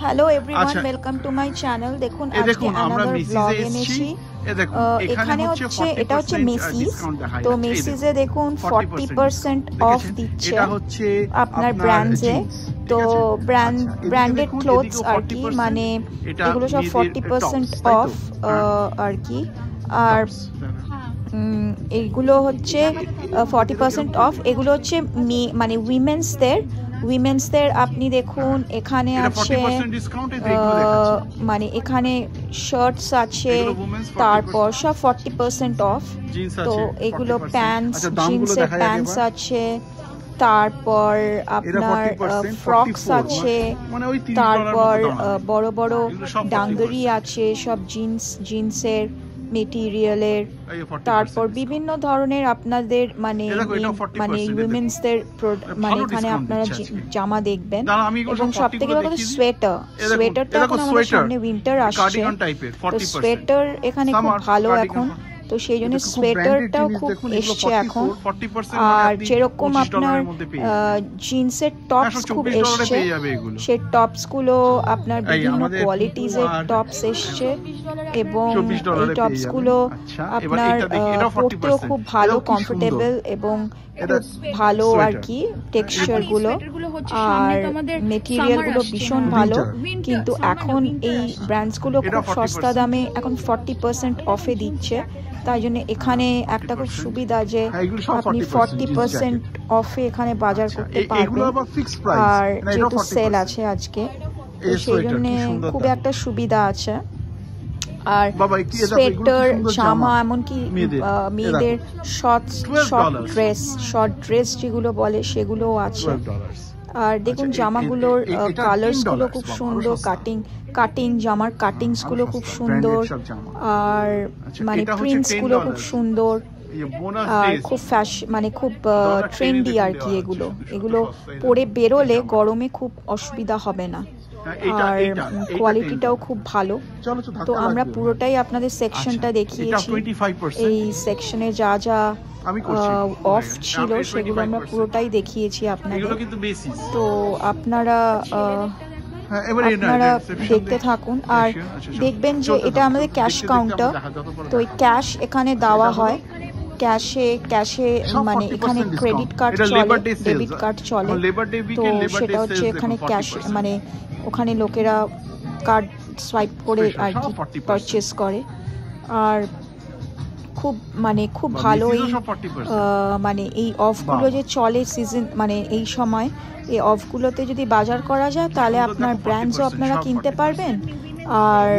Hello everyone, welcome to my channel. দেখুন আজকে another blog এনেছি। এখানে হচ্ছে এটা হচ্ছে মেসিস। তো মেসিসে দেখুন 40% অফ দিচ্ছে আপনার ব্র্যান্ডসে। তো ব্র্যান্ডেড ক্লোথস আর কি, মানে এগুলো সব 40% অফ আর কি। আর এগুলো হচ্ছে 40% অফ। এগুলো হচ্ছে মানে উইমেন্সদের আপনি দেখুন এখানে আছে, মানে এখানে শার্টস আছে, তারপর সব 40% অফ। তো এগুলো প্যান্টস, জিন্সের প্যান্টস আছে, তারপর আপনার ফ্রকস আছে, তারপর বড় বড় ডাঙ্গরি আছে, সব জিন্সের মেটেরিয়ালের। তারপর বিভিন্ন ধরনের আপনাদের মানে উইমেন্সদের মানে এখানে আপনারা জামা দেখবেন। এবং সব থেকে বড় কথা সোয়েটারটা এখন আমাদের সামনে উইন্টার আসছে, তো সোয়েটার এখানে খুব ভালো এখন। তো সেই জন্য সোয়েটারটাও খুব এসছে এখন। আর যেরকম আপনার জিন্সের টপস খুব এসছে, সেই টপসগুলো আপনার বিভিন্ন কোয়ালিটিজের টপস এসছে। এবং এই টপসগুলো আপনার পরতেও খুব ভালো, কমফোর্টেবল এবং ভালো আর কি টেক্সচারগুলো, আর মেটেরিয়ালগুলো ভীষণ ভালো। কিন্তু এখন এই ব্র্যান্ডসগুলো খুব সস্তা দামে এখন 40% অফে দিচ্ছে। তাই জন্য এখানে একটা খুব সুবিধা যে আপনি 40% অফে এখানে বাজার করতে পারবেন। আর যেহেতু সেল আছে আজকে, তো সেই জন্য খুব একটা সুবিধা আছে। আর সোয়েটার, জামা, এমনকি মেয়েদের শর্ট ড্রেস যেগুলো বলে সেগুলোও আছে। আর দেখুন জামাগুলোর কালার্সগুলো খুব সুন্দর, কাটিং জামার কাটিংসগুলো খুব সুন্দর, আর মানে প্রিন্টসগুলো খুব সুন্দর, আর খুব মানে খুব ট্রেন্ডি আর কি। এগুলো পরে বেরোলে গরমে খুব অসুবিধা হবে না, আর কোয়ালিটিটাও খুব ভালো। তো আমরা পুরোটাই আপনাদের সেকশনটা দেখিয়েছি। এই সেকশনে যা যা অফ ছিল সেগুলো আমরা পুরোটাই দেখিয়েছি আপনাদের। তো আপনারা দেখতে থাকুন আর দেখবেন যে এটা আমাদের ক্যাশ কাউন্টার। তো এই ক্যাশ এখানে দেওয়া হয়, ক্যাশে মানে এখানে ক্রেডিট কার্ড চলে, ডেবিট কার্ড চলে। তো সেটা হচ্ছে এখানে ক্যাশ, মানে ওখানে লোকেরা কার্ড সোয়াইপ করে আর কি পারচেস করে। আর খুব ভালো এই মানে এই অফগুলো যে চলে সিজন, মানে এই সময় এই অফগুলোতে যদি বাজার করা যায় তাহলে আপনার ব্র্যান্ডসও আপনারা কিনতে পারবেন, আর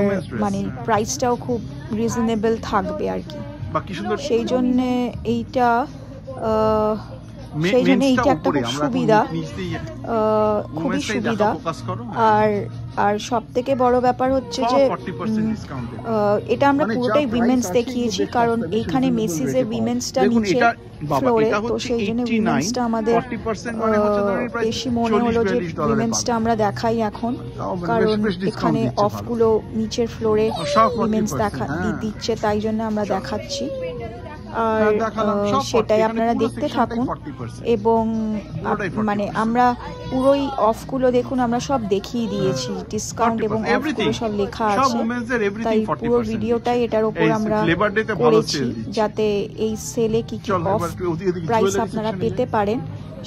মানে প্রাইসটাও খুব রিজনেবল থাকবে আর কি। সেই জন্যে এইটা একটা খুব সুবিধা, খুবই সুবিধা। আর সব থেকে বড় ব্যাপার হচ্ছে যে এটা আমরা পুরোটাই উইমেন্স দেখিয়েছি, কারণ এইখানে মেসিসের উইমেন্সটা নিচে ফ্লোরে, তো সেই জন্য উইমেন্সটা আমাদের বেশি মনে হলো যে উইমেন্সটা আমরা দেখাই এখন, কারণ এখানে অফগুলো নিচের ফ্লোরে উইমেন্স দিচ্ছে, তাই জন্য আমরা দেখাচ্ছি। আর সেটাই আপনারা দেখতে থাকুন। এবং মানে আমরা পুরোই অফগুলো দেখুন, আমরা সব দেখিয়ে দিয়েছি, ডিসকাউন্ট এবং অফগুলো সব লেখা আছে। তাই পুরো ভিডিওটাই এটার উপর আমরা করেছি, যাতে এই সেলে কি কি অফ প্রাইস আপনারা পেতে পারেন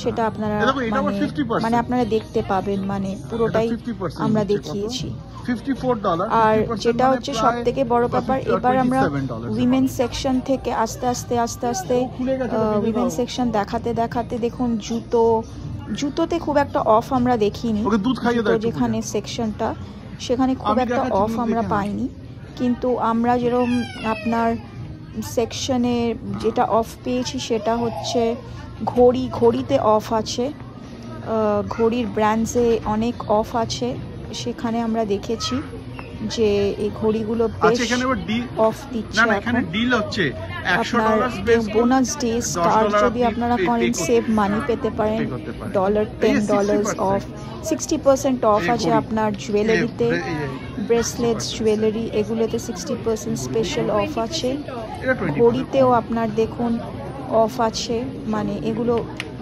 সেটা আপনারা মানে আপনারা দেখতে পাবেন, মানে পুরোটাই আমরা দেখিয়েছি। আর যেটা হচ্ছে সব থেকে বড় ব্যাপার, এবার আমরা উইমেন সেকশন থেকে আস্তে আস্তে উইমেন সেকশন দেখাতে দেখুন জুতোতে খুব একটা অফ আমরা দেখিনি। জুতো যেখানে সেকশনটা, সেখানে খুব একটা অফ আমরা পাইনি। কিন্তু আমরা যেরকম আপনার সেকশনে যেটা অফ পেয়েছি সেটা হচ্ছে ঘড়িতে অফ আছে, ঘড়ির ব্র্যান্ডসে অনেক অফ আছে। সেখানে আমরা দেখেছি যে এই ঘড়িগুলো বেশ অফ দিচ্ছে। আপনার বোনাস ডে স্টার যদি আপনারা করেন, সেভ মানি পেতে পারেন, $10 অফ, 60% অফ আছে আপনার জুয়েলারিতে, ব্রেসলেটস, জুয়েলারি, এগুলোতে 60% স্পেশাল অফ আছে। ঘড়িতেও আপনার দেখুন অফ আছে, মানে এগুলো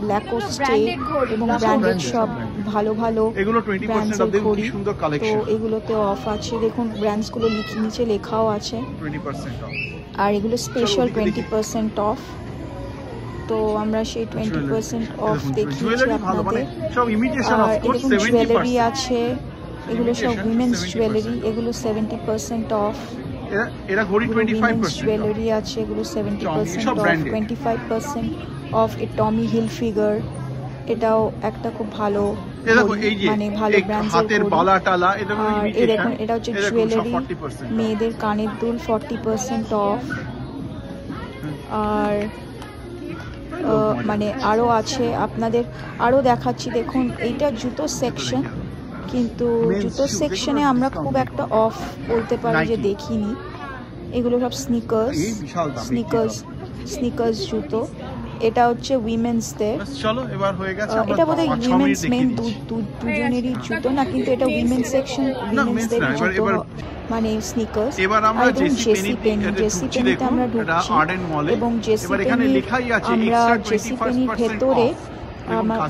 ল্যাকোস্টে এবং ব্র্যান্ডেড সব ভালো ভালো এগুলো 20% অফ দেখুন কি সুন্দর কালেকশন। তো এগুলোতে অফ আছে, দেখুন ব্র্যান্ডস গুলো নিচে লেখাও আছে 20% অফ, আর এগুলো স্পেশাল 20% অফ। তো আমরা সেই 20% অফ দেখিয়েছি আপনাদের। সব ইমিটেশন অফ কোর্স 70%। জুয়েলারি আছে, এগুলো সব উইমেন্স জুয়েলারি, এগুলো 70% অফ। এরা ঘড়ি 25%। জুয়েলারি আছে, এগুলো 70% অফ, 25% অফ। এ টমি হিল ফিগার, এটাও একটা খুব ভালো, মানে ভালো ব্র্যান্ডের হাতের বালা টালা। এটা দেখুন, এটা হচ্ছে জুয়েলারি, মেয়েদের কানের দুল 40% অফ। আর মানে আরো আছে, আপনাদের আরো দেখাচ্ছি। দেখুন এইটা জুতো সেকশন, কিন্তু জুতো সেকশনে আমরা খুব একটা অফ বলতে পারি যে দেখিনি। এগুলো সব স্নিকার্স জুতো। এটা হচ্ছে উইমেন্স দের। চলো এবার হয়ে গেছে। এটা বোধহয় উইমেন্স মেন দুজনেরই জুতো না, কিন্তু এটা উইমেন্স সেকশন, উইমেন্স দের জুতো মানে স্নিকার্স। এবার আমরা জেসি পেনিতে আমরা ঢুকছি এবং জেসি পেনির ভেতরে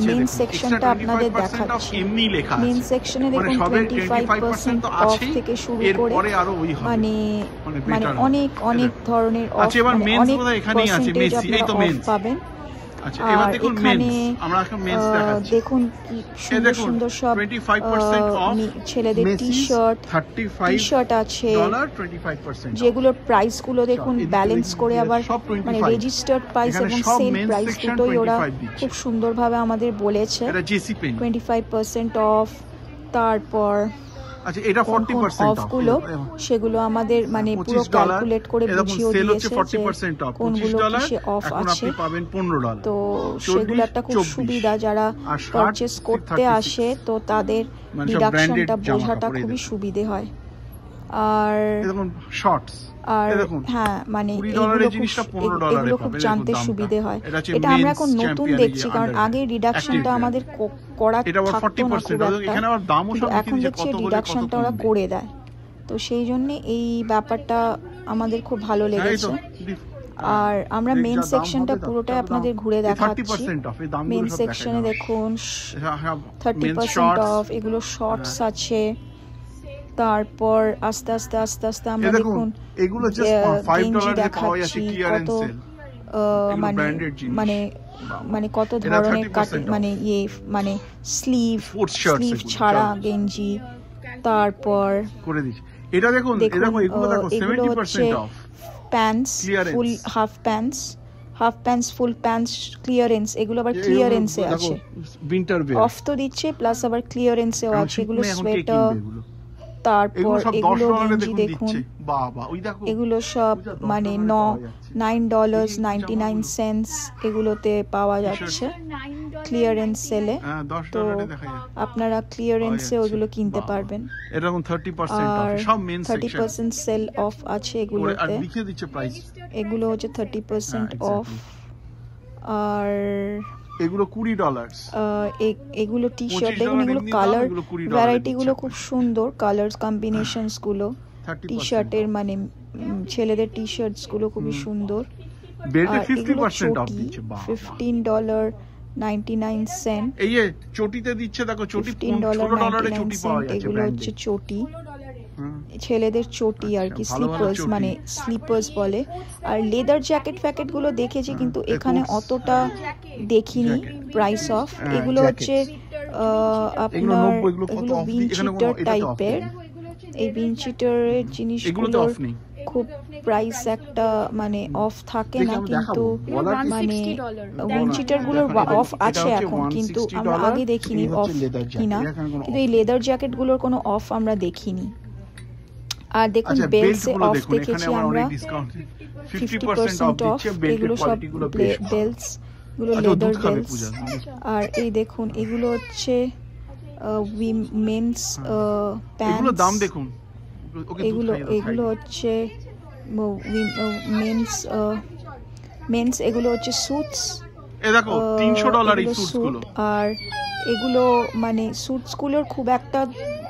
মেন সেকশনটা আপনাদের দেখাচ্ছি। মেন সেকশনে দেখুন 25% অফ থেকে শুরু করে মানে অনেক ধরনের অফ, অনেক পার্সেন্টেজ আপনারা অফ পাবেন। আর এখানে দেখুন কি সুন্দর সুন্দর সব ছেলেদের টি শার্ট আছে, যেগুলোর প্রাইস গুলো দেখুন ব্যালেন্স করে, আবার মানে রেজিস্টার্ড প্রাইস এবং সেল প্রাইস দুটোই ওরা খুব সুন্দরভাবে আমাদের বলেছে। 25% অফ। তারপর আচ্ছা, এটা 40% অফ গুলো সেগুলো আমাদের মানে পুরো ক্যালকুলেট করে বুঝিয়ে দিয়েছে যে কোনগুলো কিসে অফ আছে। তো সেগুলো একটা খুব সুবিধা, যারা পারচেজ করতে আসে তো তাদের ডিডাকশনটা বোঝাটা খুবই সুবিধে হয়। আর হ্যাঁ, মানে এগুলো খুব জানতে সুবিধে হয়। এটা আমরা এখন নতুন দেখছি, কারণ আগে ডিডাকশনটা আমাদের করা থাকতো না খুব একটা, কিন্তু এখন দেখছি ডিডাকশনটা ওরা করে দেয়। তো সেই জন্য এই ব্যাপারটা আমাদের খুব ভালো লেগেছে। আর আমরা মেন সেকশনটা পুরোটাই আপনাদের ঘুরে দেখাচ্ছি। মেন সেকশনে দেখুন 30% অফ। এগুলো শর্টস আছে। তারপর আস্তে আস্তে আমরা দেখুন গেঞ্জি দেখাচ্ছি, কত মানে কত ধরনের মানে মানে স্লিভ ছাড়া গেঞ্জি। তারপর এটা দেখুন, এগুলো হচ্ছে প্যান্টস, ফুল হাফ প্যান্টস ফুল প্যান্টস ক্লিয়ারেন্স। এগুলো আবার ক্লিয়ারেন্সে আছে, অফ তো দিচ্ছে প্লাস আবার ক্লিয়ারেন্সেও আছে। এগুলো সোয়েটার। তারপর এগুলো গেঞ্জি দেখুন, এগুলো সব মানে $9.99 এগুলোতে পাওয়া যাচ্ছে ক্লিয়ারেন্স সেলে। তো আপনারা ক্লিয়ারেন্সে ওগুলো কিনতে পারবেন। এরকম 30% অফ, সব মেন সেকশন 30% সেল অফ আছে এগুলোতে। এগুলো হচ্ছে 30% অফ। আর এগুলো $20। এগুলো টি শার্ট দেখুন, এগুলো কালার ভ্যারাইটি গুলো খুব সুন্দর, কালারস কম্বিনেশনস গুলো টি শার্টের, মানে ছেলেদের টি শার্টস গুলো খুবই সুন্দর। বেল্টে 50% অফ দিচ্ছে, $15.99। এই যে চটিতে দিচ্ছে, দেখো চটি $15 চটি পাওয়া যাচ্ছে। এগুলো হচ্ছে চটি, ছেলেদের চটি আর কি, স্লিপার্স মানে স্লিপার্স বলে। আর লেদার জ্যাকেট ফ্যাকেট গুলো দেখেছি, কিন্তু এখানে অতটা দেখিনি প্রাইস অফ। এগুলো হচ্ছে আপনার এগুলো উইনচিটার টাইপের। এই উইনচিটারের জিনিসগুলোর খুব প্রাইস একটা মানে অফ থাকে না, কিন্তু মানে উইনচিটার গুলোর অফ আছে এখন, কিন্তু আমরা আগে দেখিনি অফ কিনা। কিন্তু এই লেদার জ্যাকেট গুলোর কোনো অফ আমরা দেখিনি। আর দেখুন বেল্টসে অফ দেখেছি আমরা 50% অফ। এগুলো সব বেল্টস, এগুলো লেদার বেল্টস। আর এই দেখুন এগুলো হচ্ছে মেন্স প্যান্টস। দাম দেখুন, এগুলো হচ্ছে মেন্স। এগুলো হচ্ছে স্যুটস। এই দেখো $300 এই স্যুটস গুলো। আর এগুলো মানে স্যুটস গুলোর খুব একটা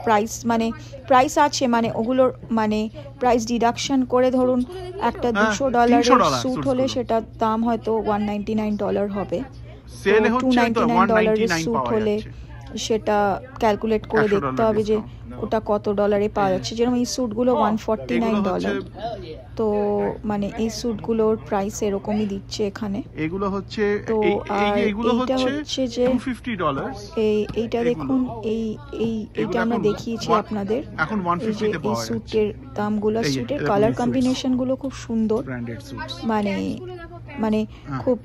প্রাইস মানে প্রাইস আছে, মানে ওগুলোর মানে প্রাইস ডিডাকশন করে ধরুন একটা $200 স্যুট হলে সেটার দাম হয়তো $199 হবে। $299 স্যুট হলে সেটা ক্যালকুলেট করে দেখতে হবে যে ওটা কত ডলারে পাওয়া যাচ্ছে। যেরকম এই স্যুটগুলো $149, তো মানে এই স্যুটগুলোর প্রাইস এরকমই দিচ্ছে এখানে। এগুলো হচ্ছে তো আর এইটা হচ্ছে যে এইটা দেখুন, এইটা আমরা দেখিয়েছি আপনাদের। এখন 150 তে পাওয়া যাচ্ছে। এই স্যুটের দামগুলো, স্যুটের কালার কম্বিনেশন গুলো খুব সুন্দর, মানে খুব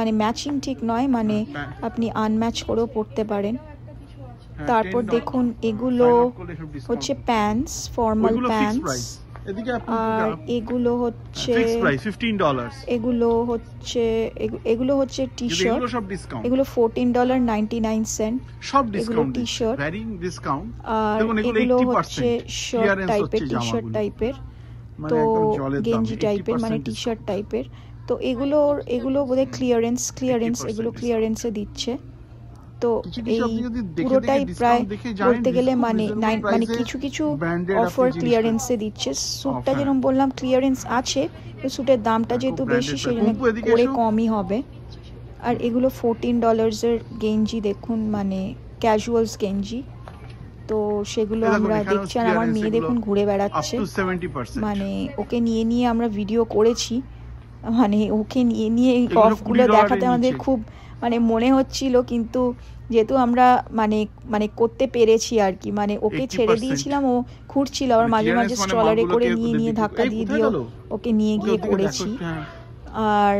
মানে ম্যাচিং ঠিক নয়, মানে আপনি আনম্যাচ করেও পড়তে পারেন। তারপর দেখুন এগুলো হচ্ছে প্যান্টস, ফর্মাল প্যান্টস, আর এগুলো হচ্ছে এগুলো হচ্ছে টি শার্ট, এগুলো $14.99 সব এগুলো টি শার্ট, আর এগুলো হচ্ছে শার্ট টাইপের, টি শার্ট টাইপের, তো গেঞ্জি টাইপের, মানে টি শার্ট টাইপের। তো এগুলো বোধহয় ক্লিয়ারেন্স, এগুলো ক্লিয়ারেন্সে দিচ্ছে। তো এই পুরোটাই প্রায় বলতে গেলে মানে কিছু কিছু অফার ক্লিয়ারেন্সে দিচ্ছে। স্যুটটা যেরকম বললাম ক্লিয়ারেন্স আছে, স্যুটের দামটা যেহেতু বেশি সেই জন্য করে কমই হবে। আর এগুলো $14 গেঞ্জি দেখুন, মানে ক্যাজুয়ালস গেঞ্জি, তো সেগুলো আমরা দেখছি। আর আমার মেয়ে দেখুন ঘুরে বেড়াচ্ছে, মানে ওকে নিয়ে আমরা ভিডিও করেছি, মানে ওকে নিয়ে এই অফগুলো দেখাতে আমাদের খুব মানে মনে হচ্ছিল, কিন্তু যেহেতু আমরা মানে করতে পেরেছি আর কি, মানে ওকে ছেড়ে দিয়েছিলাম, ও ঘুরছিল, আবার মাঝে মাঝে স্ট্রলারে করে নিয়ে ধাক্কা দিয়ে ওকে নিয়ে গিয়ে করেছি। আর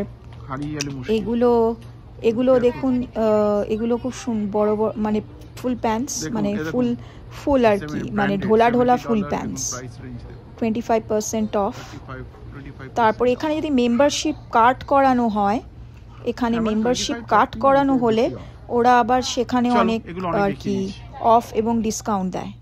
এগুলো দেখুন, এগুলো খুব বড় বড় মানে ফুল প্যান্টস, মানে ফুল আর কি, মানে ঢোলা ফুল প্যান্টস, 25% অফ। তারপর এখানে যদি মেম্বারশিপ কার্ড করানো হয়, এখানে মেম্বারশিপ কার্ড করানো হলে ওরা আবার সেখানে অনেক আর কি অফ এবং ডিসকাউন্ট দেয়।